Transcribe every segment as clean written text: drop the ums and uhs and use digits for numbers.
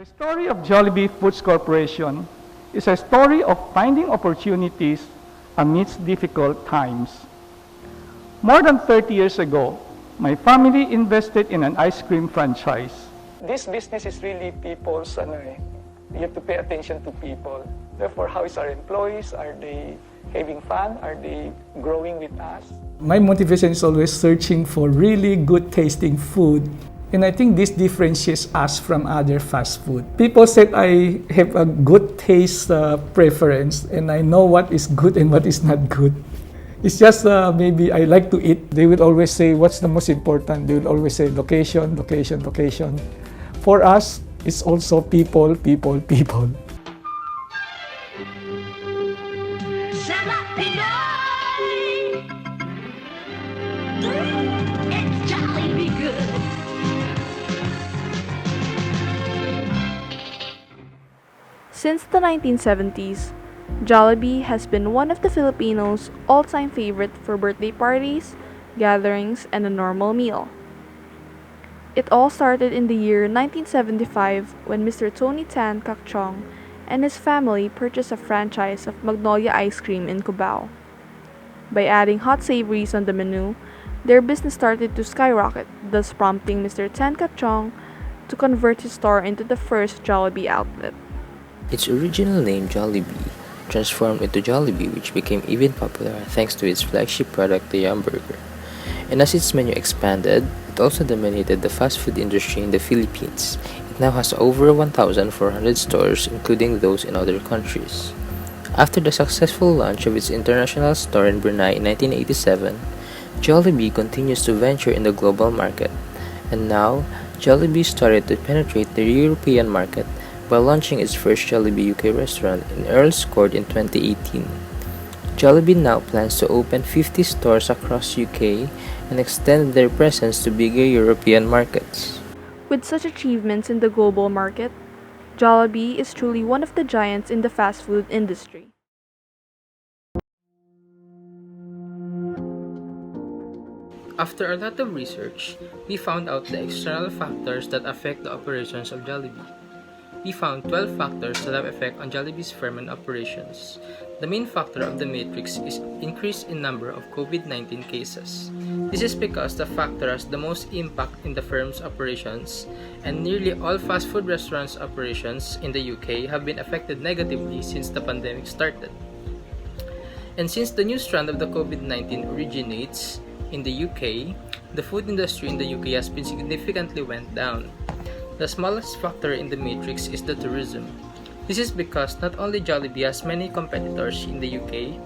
The story of Jollibee Foods Corporation is a story of finding opportunities amidst difficult times. More than 30 years ago, my family invested in an ice cream franchise. This business is really people's, you have to pay attention to people. Therefore, how is our employees? Are they having fun? Are they growing with us? My motivation is always searching for really good tasting food. And I think this differentiates us from other fast food. People said I have a good taste preference and I know what is good and what is not good. It's just maybe I like to eat. They will always say, what's the most important? They will always say location, location, location. For us, it's also people, people, people. It's Jollibee good. Since the 1970s, Jollibee has been one of the Filipinos' all-time favorite for birthday parties, gatherings, and a normal meal. It all started in the year 1975 when Mr. Tony Tan Caktiong and his family purchased a franchise of Magnolia ice cream in Cubao. By adding hot savories on the menu, their business started to skyrocket, thus prompting Mr. Tan Caktiong to convert his store into the first Jollibee outlet. Its original name, Jollibee, transformed into Jollibee, which became even popular thanks to its flagship product, the Yum Burger. And as its menu expanded, it also dominated the fast food industry in the Philippines. It now has over 1,400 stores, including those in other countries. After the successful launch of its international store in Brunei in 1987, Jollibee continues to venture in the global market. And now, Jollibee started to penetrate the European market by launching its first Jollibee UK restaurant in Earl's Court in 2018. Jollibee now plans to open 50 stores across UK and extend their presence to bigger European markets. With such achievements in the global market, Jollibee is truly one of the giants in the fast food industry. After a lot of research, we found out the external factors that affect the operations of Jollibee. We found 12 factors that have effect on Jollibee's firm and operations. The main factor of the matrix is increase in number of COVID-19 cases. This is because the factor has the most impact in the firm's operations, and nearly all fast food restaurants' operations in the UK have been affected negatively since the pandemic started. And since the new strand of the COVID-19 originates in the UK, the food industry in the UK has been significantly went down. The smallest factor in the matrix is the tourism. This is because not only Jollibee has many competitors in the UK,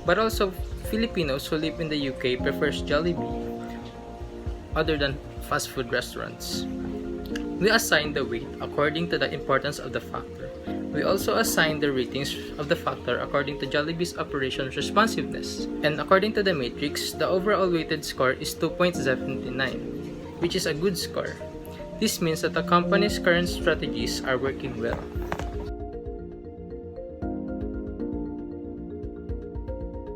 but also Filipinos who live in the UK prefers Jollibee other than fast food restaurants. We assign the weight according to the importance of the factor. We also assign the ratings of the factor according to Jollibee's operations responsiveness. And according to the matrix, the overall weighted score is 2.79, which is a good score. This means that the company's current strategies are working well.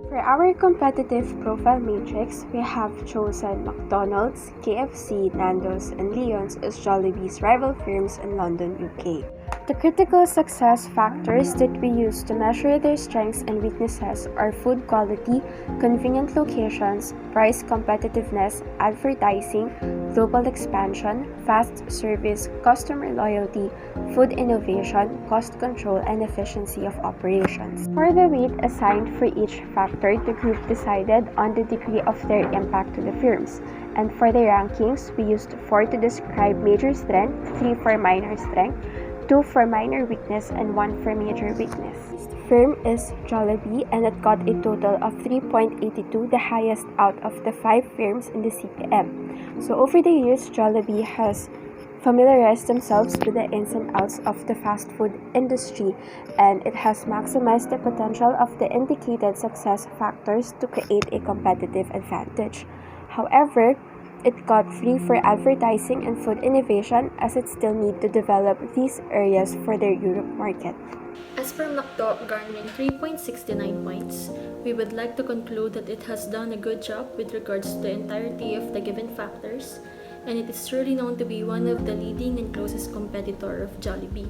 For our competitive profile matrix, we have chosen McDonald's, KFC, Nando's, and Leon's as Jollibee's rival firms in London, UK. The critical success factors that we use to measure their strengths and weaknesses are food quality, convenient locations, price competitiveness, advertising, global expansion, fast service, customer loyalty, food innovation, cost control, and efficiency of operations. For the weight assigned for each factor, the group decided on the degree of their impact to the firms. And for the rankings, we used 4 to describe major strength, 3 for minor strength, 2 for minor weakness, and 1 for major weakness. This firm is Jollibee, and it got a total of 3.82, the highest out of the 5 firms in the CPM. So over the years, Jollibee has familiarized themselves with the ins and outs of the fast food industry, and it has maximized the potential of the indicated success factors to create a competitive advantage. However, it got 3 for advertising and food innovation, as it still needs to develop these areas for their Europe market. As for McDo garnering 3.69 points, we would like to conclude that it has done a good job with regards to the entirety of the given factors, and it is truly known to be one of the leading and closest competitor of Jollibee.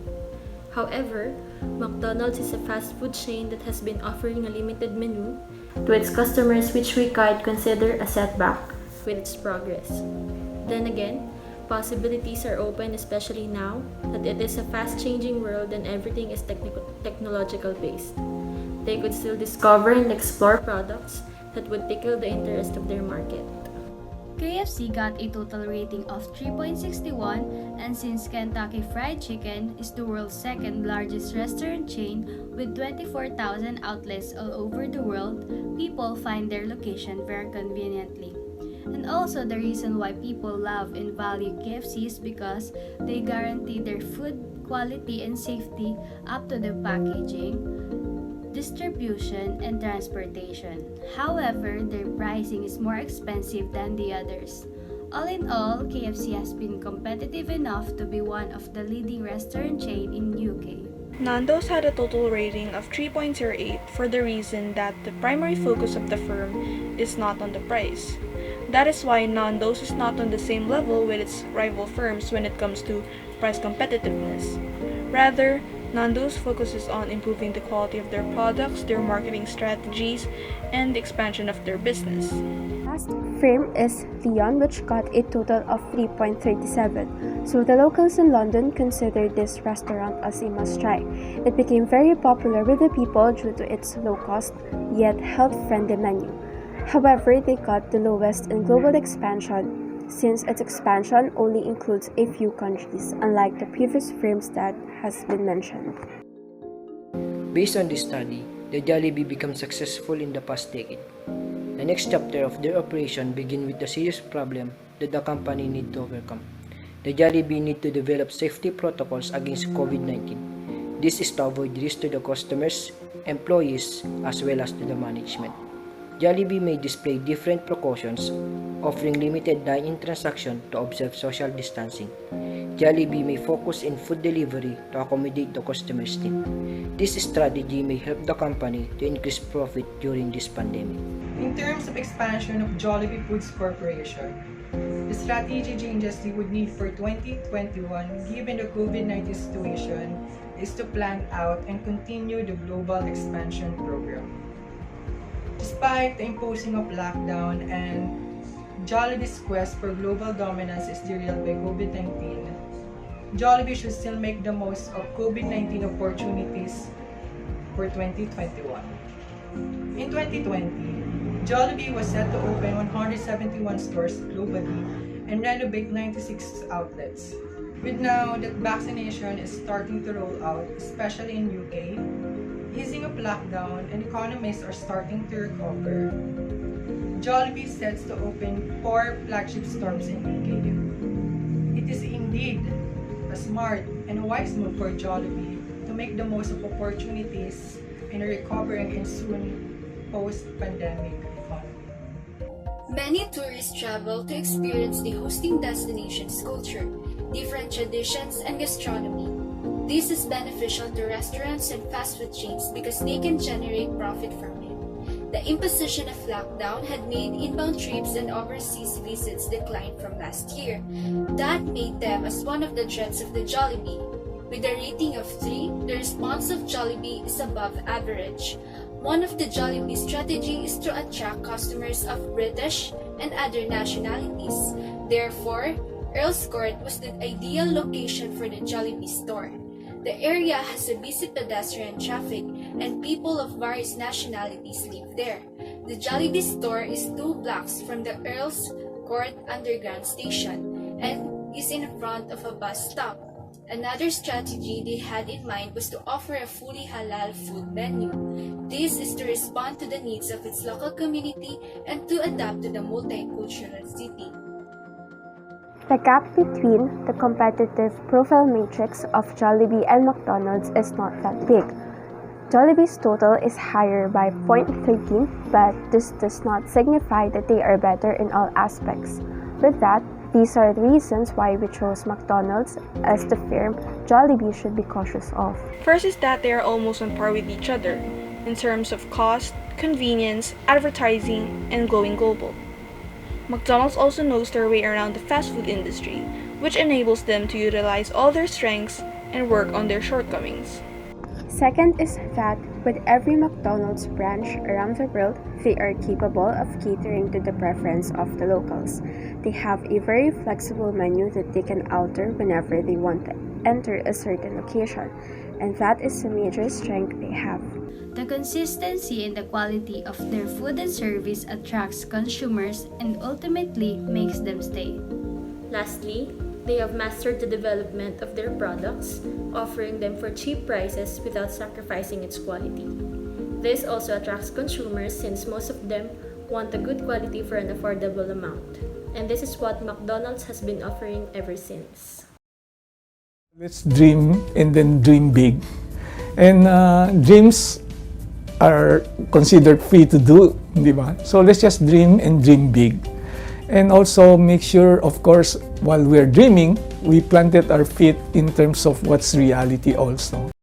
However, McDonald's is a fast food chain that has been offering a limited menu to its customers, which we could consider a setback with its progress. Then again, possibilities are open, especially now that it is a fast-changing world and everything is technological based. They could still discover and explore products that would tickle the interest of their market. KFC got a total rating of 3.61, and since Kentucky Fried Chicken is the world's second largest restaurant chain with 24,000 outlets all over the world, people find their location very conveniently. And also the reason why people love and value KFC is because they guarantee their food quality and safety up to the packaging, distribution, and transportation. However, their pricing is more expensive than the others. All in all, KFC has been competitive enough to be one of the leading restaurant chain in UK. Nando's had a total rating of 3.08 for the reason that the primary focus of the firm is not on the price. That is why Nando's is not on the same level with its rival firms when it comes to price competitiveness. Rather, Nando's focuses on improving the quality of their products, their marketing strategies, and the expansion of their business. Last firm is Leon, which got a total of 3.37. So the locals in London considered this restaurant as a must-try. It became very popular with the people due to its low-cost yet health-friendly menu. However, they got the lowest in global expansion, since its expansion only includes a few countries, unlike the previous firms that has been mentioned. Based on this study, the Jollibee became successful in the past decade. The next chapter of their operation begin with the serious problem that the company need to overcome. The Jollibee need to develop safety protocols against COVID-19. This is to avoid risk to the customers, employees, as well as to the management. Jollibee may display different precautions, offering limited dine-in transaction to observe social distancing. Jollibee may focus in food delivery to accommodate the customer's need. This strategy may help the company to increase profit during this pandemic. In terms of expansion of Jollibee Foods Corporation, the strategy changes we would need for 2021 given the COVID-19 situation is to plan out and continue the global expansion program. Despite the imposing of lockdown and Jollibee's quest for global dominance is derailed by COVID-19, Jollibee should still make the most of COVID-19 opportunities for 2021. In 2020, Jollibee was set to open 171 stores globally and renovate 96 outlets. With now that vaccination is starting to roll out, especially in UK, easing of lockdown and economies are starting to recover, Jollibee sets to open 4 flagship stores in UK. It is indeed a smart and a wise move for Jollibee to make the most of opportunities in a recovering and soon post-pandemic economy. Many tourists travel to experience the hosting destination's culture, different traditions, and gastronomy. This is beneficial to restaurants and fast food chains because they can generate profit from it. The imposition of lockdown had made inbound trips and overseas visits decline from last year. That made them as one of the dreads of the Jollibee. With a rating of 3, the response of Jollibee is above average. One of the Jollibee strategy is to attract customers of British and other nationalities. Therefore, Earl's Court was the ideal location for the Jollibee store. The area has a busy pedestrian traffic and people of various nationalities live there. The Jollibee store is 2 blocks from the Earl's Court Underground Station and is in front of a bus stop. Another strategy they had in mind was to offer a fully halal food menu. This is to respond to the needs of its local community and to adapt to the multicultural city. The gap between the competitive profile matrix of Jollibee and McDonald's is not that big. Jollibee's total is higher by 0.13, but this does not signify that they are better in all aspects. With that, these are the reasons why we chose McDonald's as the firm Jollibee should be cautious of. First is that they are almost on par with each other in terms of cost, convenience, advertising, and going global. McDonald's also knows their way around the fast food industry, which enables them to utilize all their strengths and work on their shortcomings. Second is that with every McDonald's branch around the world, they are capable of catering to the preference of the locals. They have a very flexible menu that they can alter whenever they want to enter a certain location, and that is a major strength they have. The consistency and the quality of their food and service attracts consumers and ultimately makes them stay. Lastly, they have mastered the development of their products, offering them for cheap prices without sacrificing its quality. This also attracts consumers since most of them want a good quality for an affordable amount. And this is what McDonald's has been offering ever since. Let's dream and then dream big. And dreams are considered free to do, di ba? So let's just dream and dream big. And also make sure, of course, while we're dreaming, we planted our feet in terms of what's reality also.